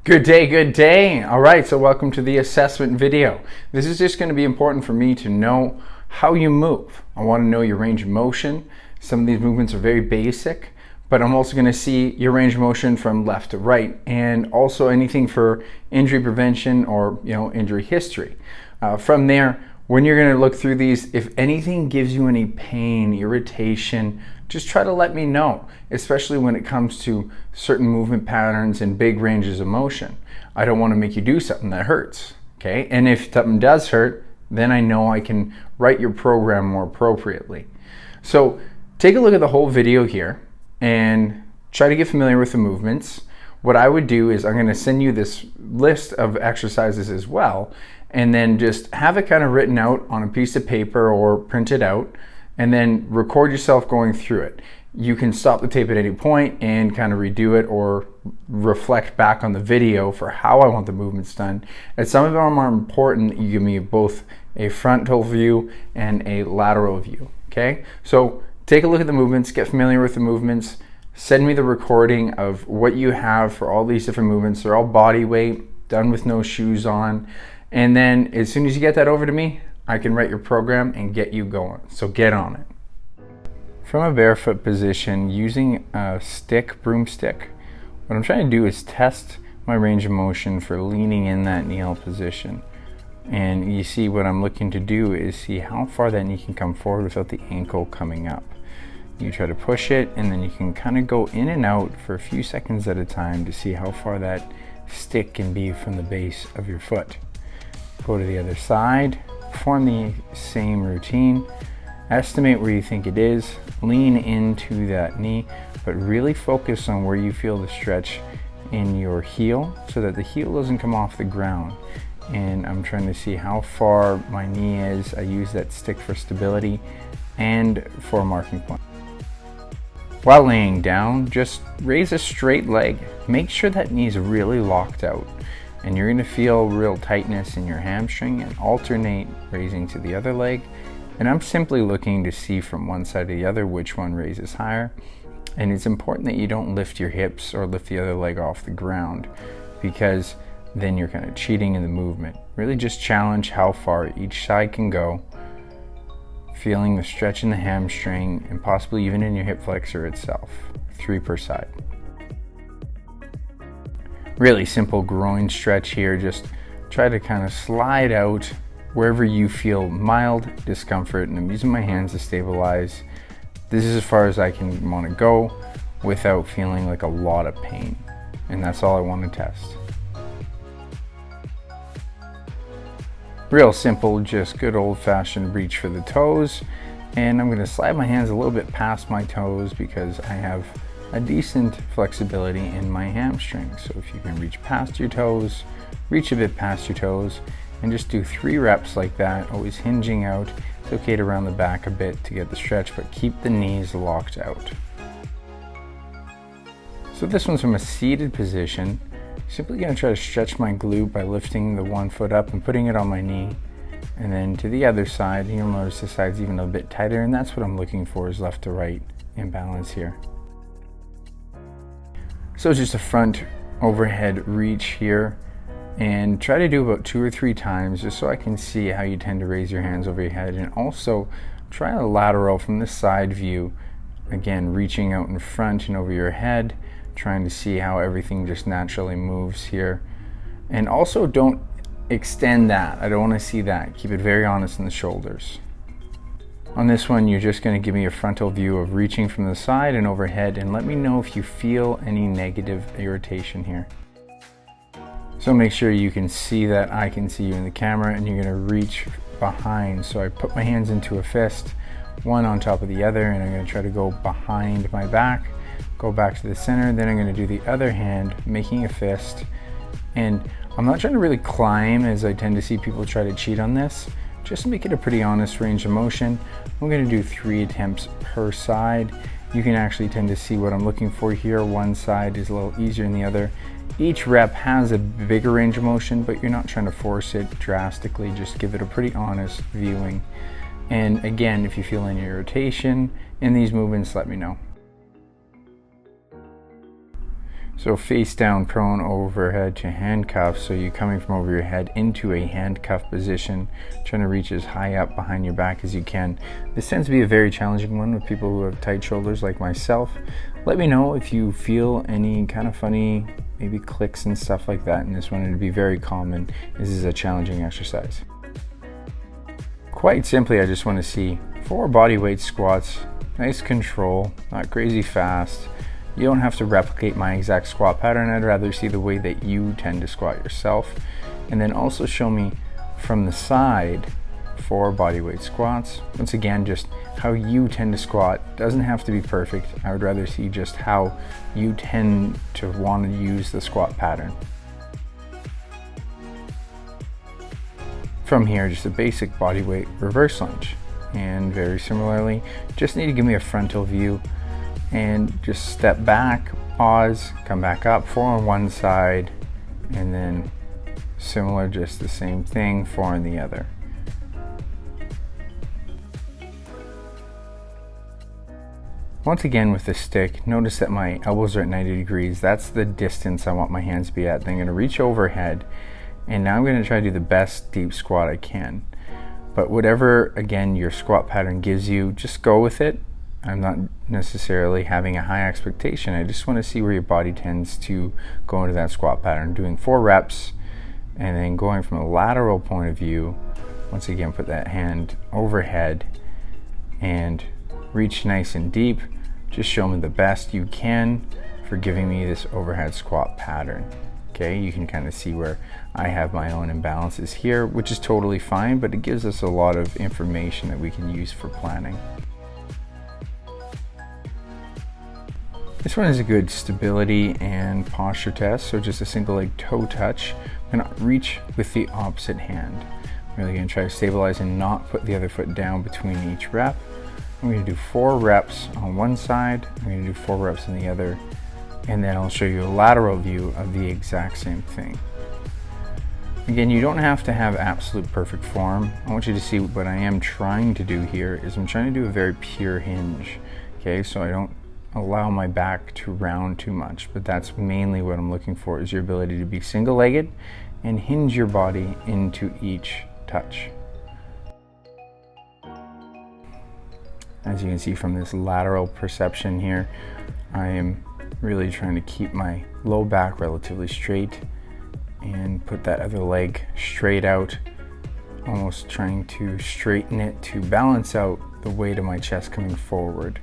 Good day, good day. All right, so welcome to the assessment video. This is just going to be important for me to know how you move. I want to know your range of motion. Some of these movements are very basic, but I'm also going to see your range of motion from left to right, and also anything for injury prevention or injury history. From there, when you're going to look through these, if anything gives you any pain, irritation, just try to let me know, especially when it comes to certain movement patterns and big ranges of motion. I don't want to make you do something that hurts, okay? And if something does hurt, then I know I can write your program more appropriately. So take a look at the whole video here and try to get familiar with the movements. What I would do is I'm going to send you this list of exercises as well, and then just have it kind of written out on a piece of paper or print it out, and then record yourself going through it. You can stop the tape at any point and kind of redo it or reflect back on the video for how I want the movements done. And some of them are important that you give me both a frontal view and a lateral view, okay? So take a look at the movements, get familiar with the movements, send me the recording of what you have for all these different movements. They're all body weight, done with no shoes on. And then as soon as you get that over to me, I can write your program and get you going. So get on it. From a barefoot position, using a broomstick, what I'm trying to do is test my range of motion for leaning in that kneel position. And you see what I'm looking to do is see how far that knee can come forward without the ankle coming up. You try to push it, and then you can kind of go in and out for a few seconds at a time to see how far that stick can be from the base of your foot. Go to the other side, perform the same routine, estimate where you think it is, lean into that knee, but really focus on where you feel the stretch in your heel so that the heel doesn't come off the ground. And I'm trying to see how far my knee is. I use that stick for stability and for a marking point. While laying down, just raise a straight leg. Make sure that knee is really locked out. And you're going to feel real tightness in your hamstring, and alternate raising to the other leg. And I'm simply looking to see from one side to the other which one raises higher. And it's important that you don't lift your hips or lift the other leg off the ground, because then you're kind of cheating in the movement. Really just challenge how far each side can go, feeling the stretch in the hamstring and possibly even in your hip flexor itself. 3 per side. Really simple groin stretch here. Just try to kind of slide out wherever you feel mild discomfort, and I'm using my hands to stabilize. This is as far as I can want to go without feeling like a lot of pain, and that's all I want to test. Real simple, just good old-fashioned reach for the toes, and I'm going to slide my hands a little bit past my toes because I have a decent flexibility in my hamstring. So if you can reach past your toes, reach a bit past your toes, and just do 3 reps like that, always hinging out. It's okay to round the back a bit to get the stretch, but keep the knees locked out. So this one's from a seated position. Simply going to try to stretch my glute by lifting the one foot up and putting it on my knee. And then to the other side, you'll notice the side's even a bit tighter, and that's what I'm looking for, is left to right imbalance here. So just a front overhead reach here, and try to do about 2 or 3 times just so I can see how you tend to raise your hands over your head. And also try a lateral from the side view, again reaching out in front and over your head, trying to see how everything just naturally moves here. And also don't extend that. I don't want to see that. Keep it very honest in the shoulders. On this one, you're just going to give me a frontal view of reaching from the side and overhead, and let me know if you feel any negative irritation here. So make sure you can see that I can see you in the camera, and you're going to reach behind. So I put my hands into a fist, one on top of the other, and I'm going to try to go behind my back, go back to the center, then I'm going to do the other hand, making a fist. And I'm not trying to really climb, as I tend to see people try to cheat on this. Just make it a pretty honest range of motion. I'm going to do 3 attempts per side. You can actually tend to see what I'm looking for here. One side is a little easier than the other. Each rep has a bigger range of motion, but you're not trying to force it drastically. Just give it a pretty honest viewing. And again, if you feel any irritation in these movements, let me know. So face down, prone, overhead to handcuff. So you're coming from over your head into a handcuff position, trying to reach as high up behind your back as you can. This tends to be a very challenging one with people who have tight shoulders like myself. Let me know if you feel any kind of funny, maybe clicks and stuff like that in this one. It'd be very common. This is a challenging exercise. Quite simply, I just want to see 4 body weight squats, nice control, not crazy fast. You don't have to replicate my exact squat pattern. I'd rather see the way that you tend to squat yourself. And then also show me from the side 4 body weight squats. Once again, just how you tend to squat. Doesn't have to be perfect. I would rather see just how you tend to want to use the squat pattern. From here, just a basic body weight reverse lunge. And very similarly, just need to give me a frontal view and just step back, pause, come back up, 4 on one side, and then similar, just the same thing, 4 on the other. Once again with the stick, notice that my elbows are at 90 degrees. That's the distance I want my hands to be at. Then I'm going to reach overhead, and now I'm going to try to do the best deep squat I can. But whatever, again, your squat pattern gives you, just go with it. I'm not necessarily having a high expectation. I just want to see where your body tends to go into that squat pattern. Doing 4 reps, and then going from a lateral point of view, once again, put that hand overhead and reach nice and deep. Just show me the best you can for giving me this overhead squat pattern. Okay, you can kind of see where I have my own imbalances here, which is totally fine, but it gives us a lot of information that we can use for planning. This one is a good stability and posture test, so just a single leg toe touch. I'm going to reach with the opposite hand. I'm really going to try to stabilize and not put the other foot down between each rep. I'm going to do 4 reps on one side, I'm going to do 4 reps on the other, and then I'll show you a lateral view of the exact same thing. Again, you don't have to have absolute perfect form. I want you to see what I am trying to do here is I'm trying to do a very pure hinge. Okay, so I don't allow my back to round too much, but that's mainly what I'm looking for, is your ability to be single-legged and hinge your body into each touch. As you can see from this lateral perception here, I am really trying to keep my low back relatively straight and put that other leg straight out, almost trying to straighten it to balance out the weight of my chest coming forward.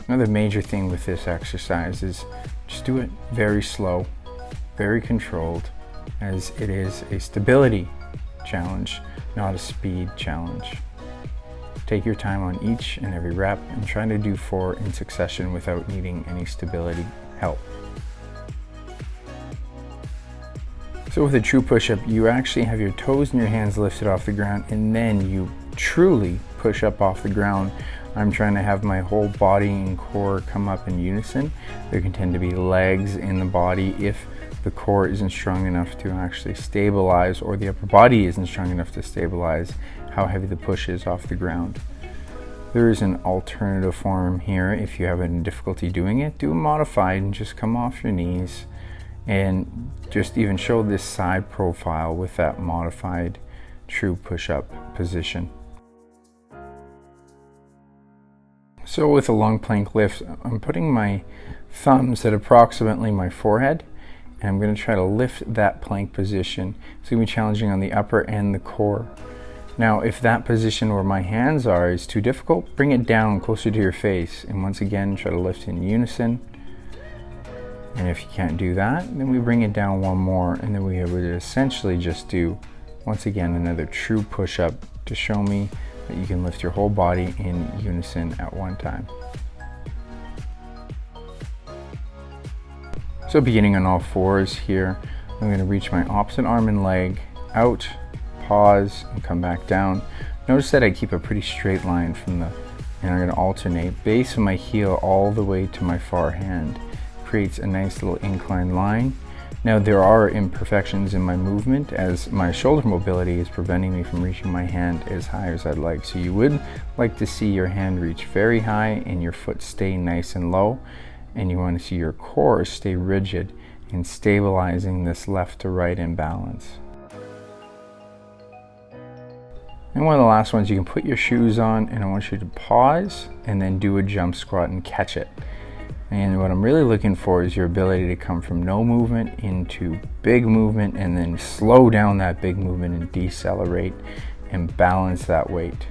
Another major thing with this exercise is just do it very slow, very controlled, as it is a stability challenge, not a speed challenge. Take your time on each and every rep and try to do 4 in succession without needing any stability help. So with a true push-up, you actually have your toes and your hands lifted off the ground, and then you truly push up off the ground. I'm trying to have my whole body and core come up in unison. There can tend to be legs in the body if the core isn't strong enough to actually stabilize, or the upper body isn't strong enough to stabilize how heavy the push is off the ground. There is an alternative form here. If you have any difficulty doing it, do a modified and just come off your knees and just even show this side profile with that modified true push-up position. So with a long plank lift, I'm putting my thumbs at approximately my forehead, and I'm going to try to lift that plank position. It's going to be challenging on the upper and the core. Now, if that position where my hands are is too difficult, bring it down closer to your face, and once again try to lift in unison. And if you can't do that, then we bring it down one more, and then we would essentially just do, once again, another true push-up to show me that you can lift your whole body in unison at one time. So beginning on all fours here, I'm going to reach my opposite arm and leg out, pause, and come back down. Notice that I keep a pretty straight line from the, and I'm going to alternate base of my heel all the way to my far hand. Creates a nice little inclined line. Now there are imperfections in my movement, as my shoulder mobility is preventing me from reaching my hand as high as I'd like. So you would like to see your hand reach very high and your foot stay nice and low. and you want to see your core stay rigid and stabilizing this left to right imbalance. And one of the last ones, you can put your shoes on, and I want you to pause and then do a jump squat and catch it. And what I'm really looking for is your ability to come from no movement into big movement, and then slow down that big movement and decelerate and balance that weight.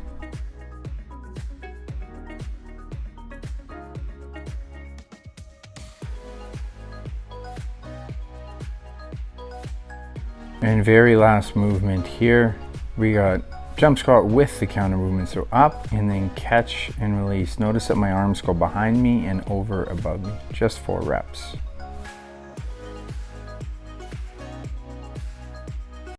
And very last movement here, we got jump squat with the counter movement. So up and then catch and release. Notice that my arms go behind me and over above me, just 4 reps.